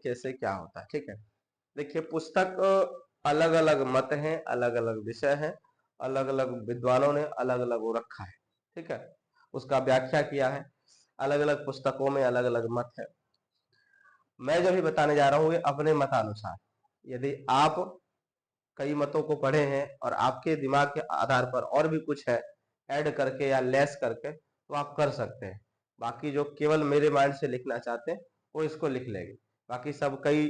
कैसे क्या होता है। ठीक है, देखिए पुस्तक अलग अलग मत हैं, अलग अलग विषय हैं, अलग अलग विद्वानों ने अलग अलग वो रखा है। ठीक है, उसका व्याख्या किया है, अलग अलग पुस्तकों में अलग अलग मत है। मैं जो भी बताने जा रहा हूँ ये अपने मतानुसार, यदि आप कई मतों को पढ़े हैं और आपके दिमाग के आधार पर और भी कुछ है ऐड करके या लेस करके, तो आप कर सकते हैं। बाकी जो केवल मेरे माइंड से लिखना चाहते हैं वो इसको लिख लेंगे। बाकी सब कई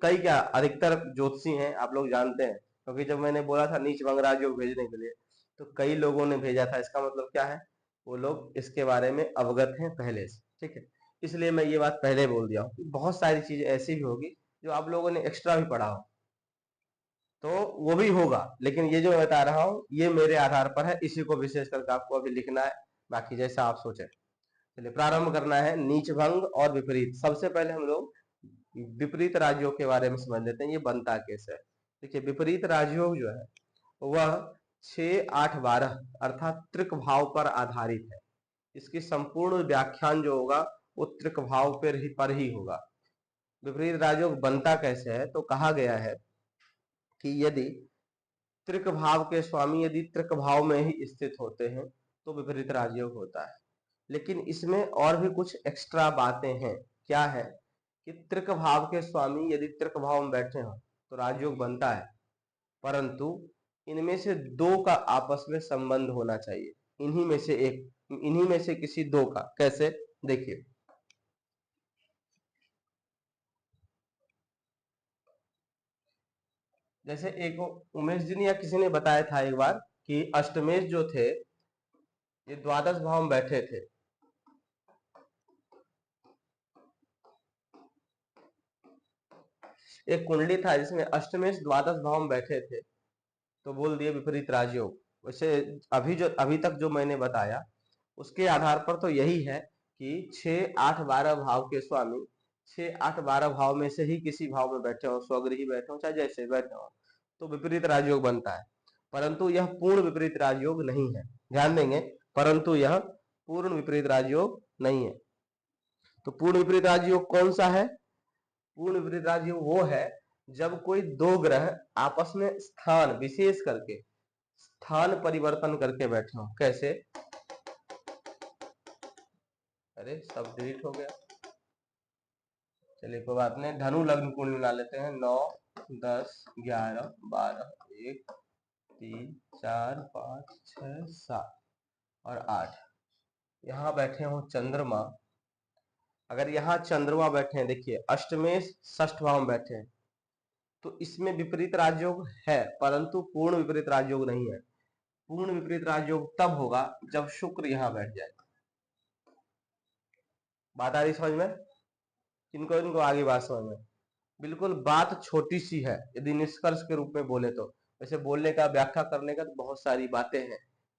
कई क्या अधिकतर ज्योतिषी हैं, आप लोग जानते हैं, क्योंकि जब मैंने बोला था नीच भंग राजयोग भेजने के लिए, तो कई लोगों ने भेजा था। इसका मतलब क्या है, वो लोग इसके बारे में अवगत हैं पहले से। ठीक है, इसलिए मैं ये बात पहले बोल दिया हूँ। बहुत सारी चीजें ऐसी भी होगी जो आप लोगों ने एक्स्ट्रा भी पढ़ा हो, तो वो भी होगा, लेकिन ये जो मैं बता रहा हूँ ये मेरे आधार पर है, इसी को विशेष करके आपको अभी लिखना है। बाकी जैसा आप सोचे। चलिए प्रारंभ करना है। नीच भंग और विपरीत। सबसे पहले हम लोग विपरीत राजयोग के बारे में समझ लेते हैं, ये बनता कैसे है। देखिए विपरीत राजयोग जो है वह 6, 8, 12 अर्थात त्रिक भाव पर आधारित है। इसकी संपूर्ण व्याख्यान जो होगा वो त्रिक भाव पर ही होगा। विपरीत राजयोग बनता कैसे है, तो कहा गया है कि यदि त्रिक भाव के स्वामी यदि त्रिक भाव में ही स्थित होते हैं तो विपरीत राजयोग होता है। लेकिन इसमें और भी कुछ एक्स्ट्रा बातें हैं। क्या है कि त्रिक भाव के स्वामी यदि त्रिक भाव में बैठे हो तो राजयोग बनता है, परंतु इनमें से दो का आपस में संबंध होना चाहिए। इन्हीं में से एक, इन्हीं में से किसी दो का। कैसे, देखिए जैसे एक उमेश जी ने या किसी ने बताया था एक बार कि अष्टमेश जो थे ये द्वादश भाव में बैठे थे। एक कुंडली था जिसमें अष्टमेश द्वादश भाव में बैठे थे, तो बोल दिए विपरीत राजयोग। वैसे अभी तक जो मैंने बताया उसके आधार पर तो यही है कि 6, 8, 12 भाव के स्वामी 6, 8, 12 भाव में से ही किसी भाव में बैठे हो, स्वगृही बैठे हो चाहे जैसे बैठे हो, तो विपरीत राजयोग बनता है। परंतु यह पूर्ण विपरीत राजयोग नहीं है, ध्यान देंगे, परंतु यह पूर्ण विपरीत राजयोग नहीं है। तो पूर्ण विपरीत राजयोग कौन सा है? पूर्ण विपरीत राजयोग वो है जब कोई दो ग्रह आपस में स्थान विशेष करके स्थान परिवर्तन करके बैठे हो। कैसे, अरे सब डिलीट हो गया, चलिए कोई बात नहीं। धनु लग्न कुंडली बना लेते हैं। 9, 10, 11, 12, 1, 3, 4, 5, 6, 7 और 8। यहाँ बैठे हो चंद्रमा। अगर यहाँ चंद्रमा बैठे हैं, देखिए अष्टमेश षष्ठ भाव में बैठे हैं, तो इसमें विपरीत राजयोग है, परंतु पूर्ण विपरीत राजयोग नहीं है। पूर्ण विपरीत राजयोग तब होगा जब शुक्र यहाँ बैठ जाए। बात आ रही समझ में? किनको इनको आगे बात समझ में? बिल्कुल बात छोटी सी है यदि निष्कर्ष के रूप में बोले तो। वैसे बोलने का व्याख्या करने का तो बहुत सारी बातें हैं,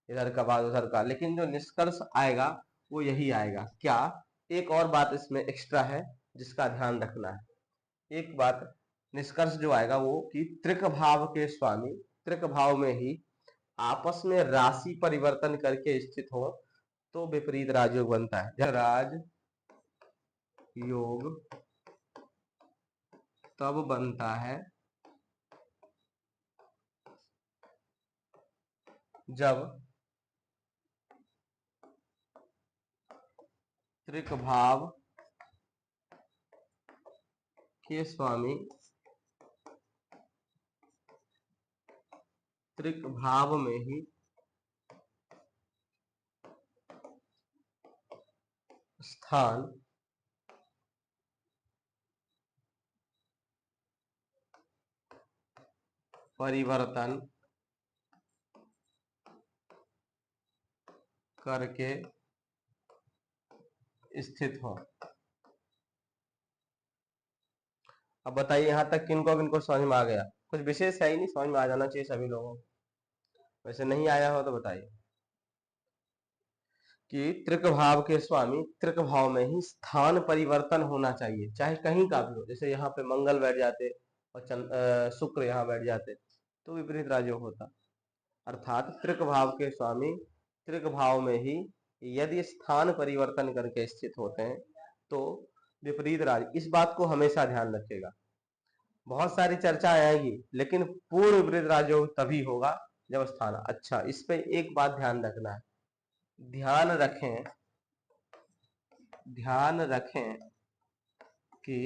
इधर का बात उधर का, लेकिन जो निष्कर्ष आएगा वो यही आएगा। क्या, एक और बात इसमें एक्स्ट्रा है जिसका ध्यान रखना है। एक बात निष्कर्ष जो आएगा वो कि त्रिक भाव के स्वामी त्रिक भाव में ही आपस में राशि परिवर्तन करके स्थित हो तो विपरीत राजयोग बनता है। राज योग तब बनता है जब त्रिक भाव के स्वामी त्रिक भाव में ही स्थान परिवर्तन करके स्थित हो। अब बताइए यहाँ तक किनको किनको समझ में आ गया? कुछ विशेष है ही नहीं, समझ में आ जाना चाहिए सभी लोगों को। वैसे नहीं आया हो तो बताइए। कि त्रिक भाव के स्वामी त्रिक भाव में ही स्थान परिवर्तन होना चाहिए, चाहे कहीं का भी हो। जैसे यहाँ पे मंगल बैठ जाते और शुक्र यहाँ बैठ जाते तो विपरीत राजयोग होता। अर्थात त्रिक भाव के स्वामी त्रिक भाव में ही यदि स्थान परिवर्तन करके स्थित होते हैं तो विपरीत राज, इस बात को हमेशा ध्यान रखेगा। बहुत सारी चर्चाएं आएगी, लेकिन पूर्ण विपरीत राजयोग तभी होगा जब स्थान। अच्छा, इस पे एक बात ध्यान रखना है, ध्यान रखें कि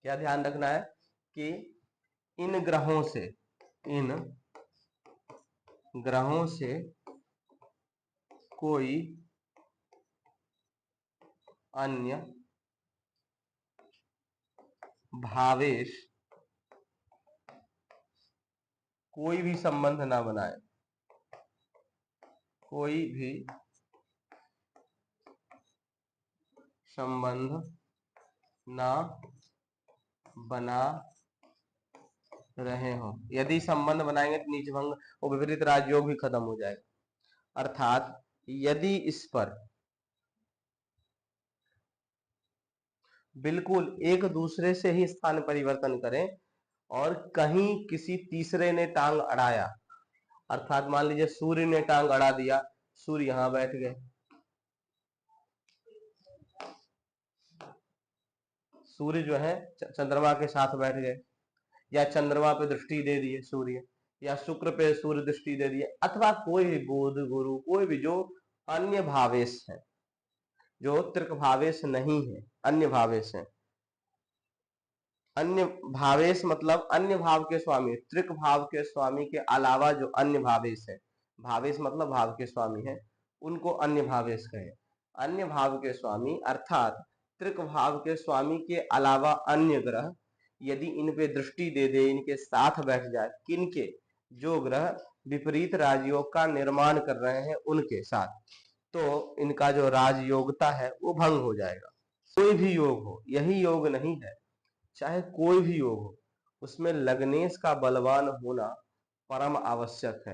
क्या ध्यान रखना है कि इन ग्रहों से कोई अन्य भावेश कोई भी संबंध ना बनाए, कोई भी संबंध ना बना रहे हो। यदि संबंध बनाएंगे तो नीच भंग और विपरीत राजयोग भी खत्म हो जाएगा। अर्थात यदि इस पर बिल्कुल एक दूसरे से ही स्थान परिवर्तन करें और कहीं किसी तीसरे ने टांग अड़ाया, अर्थात मान लीजिए सूर्य ने टांग अड़ा दिया, सूर्य यहां बैठ गए, सूर्य जो है चंद्रमा के साथ बैठ गए, या चंद्रमा पे दृष्टि दे दिए सूर्य, या शुक्र पे सूर्य दृष्टि दे दिए, अथवा कोई भी बुध गुरु कोई भी जो अन्य भावेश है, जो त्रिक भावेश नहीं है, अन्य भावेश है। अन्य भावेश मतलब अन्य भाव के स्वामी, त्रिक भाव के स्वामी के अलावा जो अन्य भावेश है, भावेश मतलब भाव के स्वामी है, उनको अन्य भावेश कहे। अन्य भाव के स्वामी अर्थात त्रिक भाव के स्वामी के अलावा अन्य ग्रह यदि इन पे दृष्टि दे दे, इनके साथ बैठ जाए, किनके, जो ग्रह विपरीत राजयोग का निर्माण कर रहे हैं उनके साथ, तो इनका जो राजयोगता है वो भंग हो जाएगा। कोई भी योग हो, यही योग नहीं है, चाहे कोई भी योग हो, उसमें लग्नेश का बलवान होना परम आवश्यक है।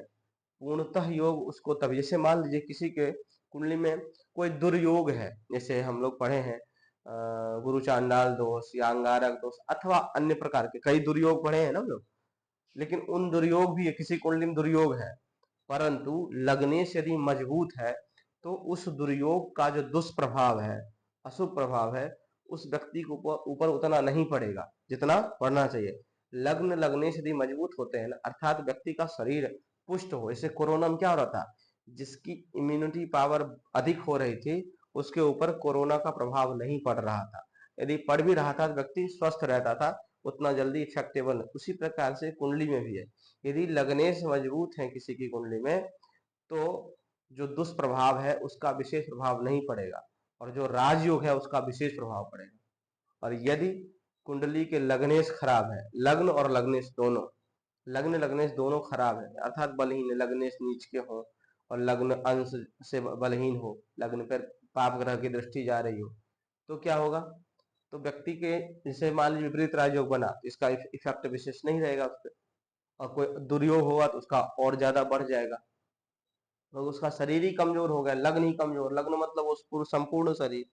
पूर्णतः योग उसको तभी, जैसे मान लीजिए किसी के कुंडली में कोई दुर्योग है, जैसे हम लोग पढ़े हैं गुरु चांडाल दोष या अंगारक दोष अथवा अन्य प्रकार के कई दुर्योग पढ़े हैं ना हम लोग, लेकिन उन दुर्योग भी किसी कुंडली में दुर्योग है, परंतु लग्नेश यदि मजबूत है तो उस दुर्योग का जो दुष्प्रभाव है, अशुभ प्रभाव है, उस व्यक्ति को ऊपर उतना नहीं पड़ेगा जितना पड़ना चाहिए। लग्न लग्नेश यदि मजबूत होते हैं ना, अर्थात व्यक्ति का शरीर पुष्ट हो, जैसे कोरोना में क्या हो रहा था, जिसकी इम्यूनिटी पावर अधिक हो रही थी उसके ऊपर कोरोना का प्रभाव नहीं पड़ रहा था, यदि पड़ भी रहा था तो व्यक्ति स्वस्थ रहता था, उतना जल्दी इफेक्टेबल। उसी प्रकार से कुंडली में भी है, यदि लग्नेश मजबूत है किसी की कुंडली में तो जो दुष्प्रभाव है उसका विशेष प्रभाव नहीं पड़ेगा, और जो राजयोग है उसका विशेष प्रभाव पड़ेगा। और यदि कुंडली के लग्नेश खराब है, लग्न और लग्नेश दोनों, लग्न लग्नेश दोनों खराब है, अर्थात बलहीन है, लग्नेश नीच के हो और लग्न अंश से बलहीन हो, लग्न पर पाप ग्रह की दृष्टि जा रही हो, तो क्या होगा, तो व्यक्ति के जैसे मान लीजिए विपरीत राजयोग बना, इसका इफेक्ट विशेष नहीं रहेगा उस पर, और कोई दुर्योग होगा तो उसका और ज्यादा बढ़ जाएगा, तो उसका शरीर ही कमजोर हो गया, लग्न ही कमजोर, लग्न मतलब उस पूर्ण संपूर्ण शरीर,